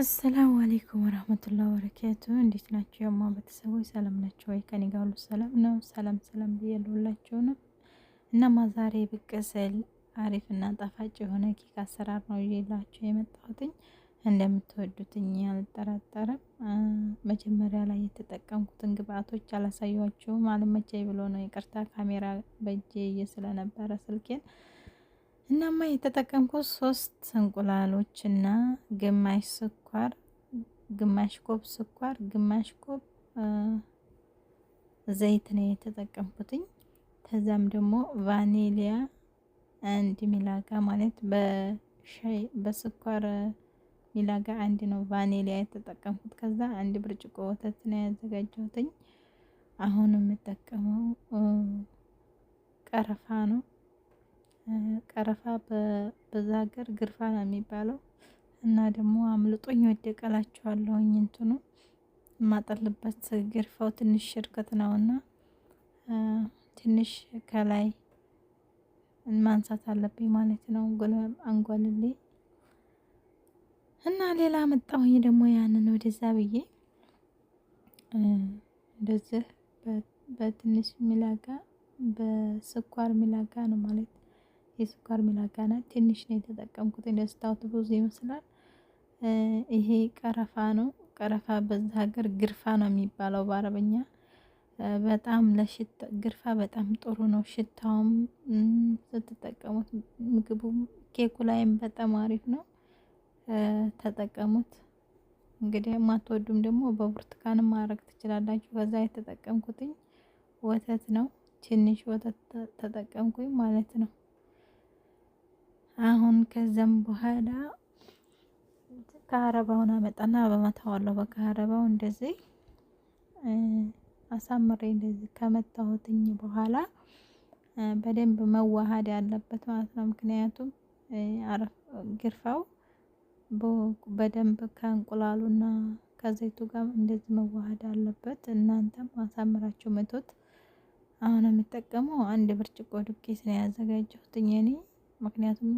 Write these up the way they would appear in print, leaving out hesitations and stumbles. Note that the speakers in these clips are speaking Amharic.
አሰላሙ አለይኩም ወራህመቱላሂ ወበረካቱ። እንዴት ናችሁ የማ ቤተሰቦች? ሰላም ናቸው ወይ? ከኔ ጋር ሁሉ ሰላም ነው። ሰላም ብያለሁላችሁ ነው። እናማ ዛሬ ብቅ ስል አሪፍና ጣፋጭ የሆነ ኬክ አሰራር ነው ይዤላችሁ የመጣሁትኝ። እንደምትወዱትኝ አልጠራጠርም። መጀመሪያ ላይ የተጠቀምኩትን ግብአቶች አላሳያችሁም፣ አልመቻኝ ብሎ ነው። ይቅርታ ካሜራ በእጄ ስለነበረ ስልኬን። እናማ የተጠቀምኩት 3 እንቁላሎች እና ግማሽ ስኳር፣ ግማሽ ኮብ ስኳር፣ ግማሽ ኮብ ዘይት ነው የተጠቀምኩትኝ። ከዛም ደግሞ ቫኒሊያ አንድ ሚላጋ ማለት በሻይ በስኳር ሚላጋ አንድ ነው ቫኒሊያ የተጠቀምኩት። ከዛ አንድ ብርጭቆ ወተት ነው ያዘጋጀሁትኝ። አሁን የምጠቀመው ቀረፋ ነው። ቀረፋ በዛ ሀገር ግርፋ ነው የሚባለው። እና ደግሞ አምልጦኝ ወደቀላችኋለሁኝ እንትኑ የማጠልበት ግርፋው ትንሽ ሽርክት ነውና ትንሽ ከላይ ማንሳት አለብኝ ማለት ነው። አንጓልሌ እና ሌላ መጣሁኝ ደግሞ ያንን ወደዛ ብዬ እንደዚህ በትንሽ ሚላጋ በስኳር ሚላጋ ነው ማለት የስኳር ሚላጋ ናት። ትንሽ ነው የተጠቀምኩት። እንደስታውት ብዙ ይመስላል። ይሄ ቀረፋ ነው። ቀረፋ በዛ ሀገር ግርፋ ነው የሚባለው በአረበኛ። በጣም ለሽታ ግርፋ በጣም ጥሩ ነው። ሽታውም ስትጠቀሙት ምግቡም ኬኩ ላይም በጣም አሪፍ ነው። ተጠቀሙት። እንግዲህ የማትወዱም ደግሞ በብርቱካንም ማድረግ ትችላላችሁ። ከዛ የተጠቀምኩትኝ ወተት ነው። ትንሽ ወተት ተጠቀምኩኝ ማለት ነው። አሁን ከዛም በኋላ ከአረባውን አመጣና በመታዋለሁ። በከአረባው እንደዚህ አሳምሬ እንደዚህ ከመታሁትኝ በኋላ በደንብ መዋሃድ ያለበት ማለት ነው። ምክንያቱም ግርፋው በደንብ ከእንቁላሉና ከዘይቱ ጋር እንደዚህ መዋሃድ አለበት። እናንተም አሳምራችሁ መቶት። አሁን የምጠቀመው አንድ ብርጭቆ ዱቄት ነው ያዘጋጀሁትኝ እኔ። ምክንያቱም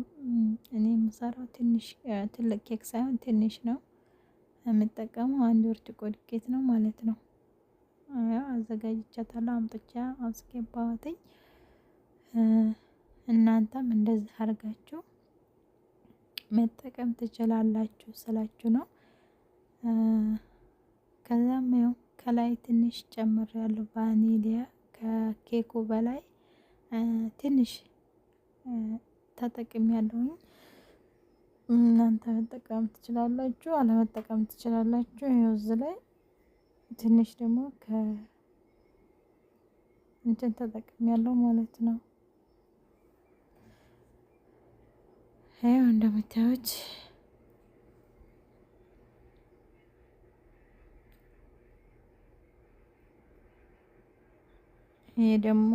እኔ የምሰራው ትንሽ ትልቅ ኬክ ሳይሆን ትንሽ ነው የምጠቀመው። አንድ ብርጭቆ ዱቄት ነው ማለት ነው። ያው አዘጋጅቻታለሁ፣ አምጥቻ አስገባሁትኝ። እናንተም እንደዚህ አድርጋችሁ መጠቀም ትችላላችሁ ስላችሁ ነው። ከዛም ያው ከላይ ትንሽ ጨምሬያለሁ ቫኒሊያ ከኬኩ በላይ ትንሽ ተጠቅሜያለሁኝ። እናንተ መጠቀም ትችላላችሁ፣ አለመጠቀም ትችላላችሁ። ይኸው እዚህ ላይ ትንሽ ደግሞ እንትን ተጠቅሜያለሁ ማለት ነው። ይኸው እንደምታዩት ይሄ ደግሞ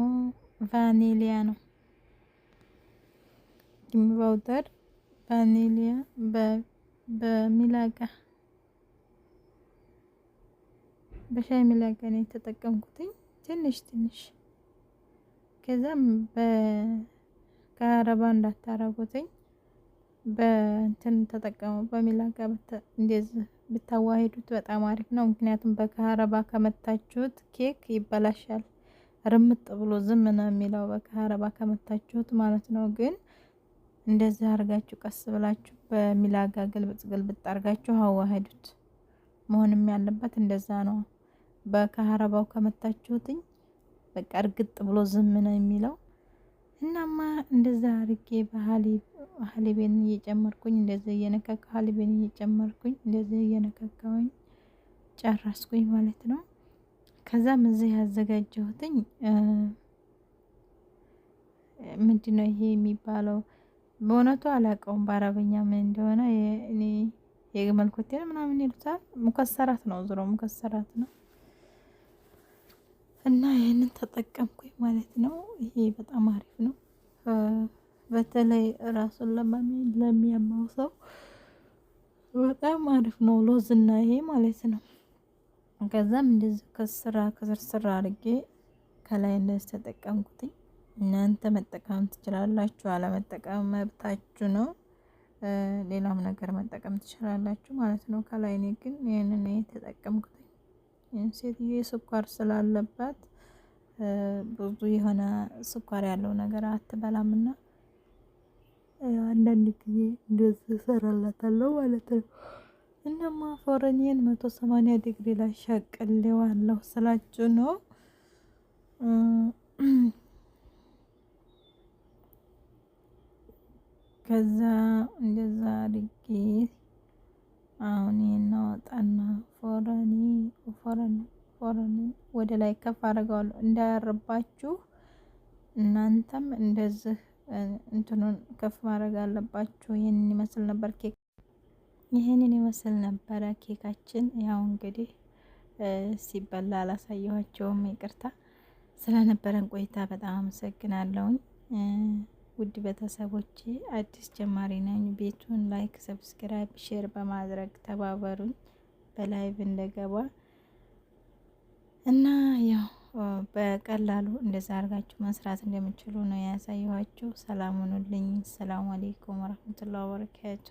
ቫኒሊያ ነው። ፓውደር ቫኒሊያ በሚላጋ በሻይ ሚላጋ ነው የተጠቀምኩትኝ ትንሽ። ከዛም ከአረባ እንዳታረጉትኝ በእንትን ተጠቀሙ። በሚላጋ እንደዚህ ብታዋሂዱት በጣም አሪፍ ነው። ምክንያቱም በካረባ ከመታችሁት ኬክ ይበላሻል። ርምጥ ብሎ ዝም ነው የሚለው በካረባ ከመታችሁት ማለት ነው። ግን እንደዚህ አርጋችሁ ቀስ ብላችሁ በሚላጋ ግልብጥ አርጋችሁ አዋሂዱት። መሆንም ያለበት እንደዛ ነው። በካረባው ከመታችሁትኝ በቃ እርግጥ ብሎ ዝም ነው የሚለው። እናማ እንደዛ አርጌ በሀሊቤን እየጨመርኩኝ እንደዚህ እየነካካሁ ሀሊቤን እየጨመርኩኝ እንደዚህ እየነካካሁኝ ጨረስኩኝ ማለት ነው። ከዛም እዚህ ያዘጋጀሁትኝ ምንድነው ይሄ የሚባለው? በእውነቱ አላውቀውም በአረበኛ ምን እንደሆነ። እኔ የግመል ኮቴን ምናምን ይሉታል። ሙከሰራት ነው፣ ዙሮ ሙከሰራት ነው። እና ይሄንን ተጠቀምኩኝ ማለት ነው። ይሄ በጣም አሪፍ ነው። በተለይ ራሱን ለሚያማው ሰው በጣም አሪፍ ነው ሎዝና ይሄ ማለት ነው። ከዛም እንደዚህ ከስራ አድርጌ ከላይ እንደዚህ ተጠቀምኩትኝ። እናንተ መጠቀም ትችላላችሁ፣ አለመጠቀም መብታችሁ ነው። ሌላም ነገር መጠቀም ትችላላችሁ ማለት ነው። ከላይ እኔ ግን ይህንን የተጠቀምኩት ሴትዮ ስኳር ስላለባት ብዙ የሆነ ስኳር ያለው ነገር አትበላምና አንዳንድ ጊዜ እንደዚህ እሰራላታለሁ ማለት ነው። እናማ ፎረኒን 180 ዲግሪ ላይ ሸቅሌዋለሁ ስላችሁ ነው። ከዛ እንደዛ አድርጌ አሁን እናወጣና ፎረኒ ወደ ላይ ከፍ አድርገዋለሁ እንዳያርባችሁ። እናንተም እንደዚህ እንትኑን ከፍ ማድረግ አለባችሁ። ይሄንን ይመስል ነበር ኬክ ይሄንን ይመስል ነበረ ኬካችን። ያው እንግዲህ ሲበላ አላሳየኋቸውም፣ ይቅርታ። ስለነበረን ቆይታ በጣም አመሰግናለሁኝ። ውድ ቤተሰቦቼ አዲስ ጀማሪ ነኝ። ቤቱን ላይክ፣ ሰብስክራይብ፣ ሼር በማድረግ ተባበሩኝ በላይቭ እንደገባ እና ያው በቀላሉ እንደዛ አድርጋችሁ መስራት እንደምችሉ ነው ያሳየኋችሁ። ሰላም ሁኑልኝ። ሰላም አለይኩም ወራህመቱላሂ ወበረካቱ።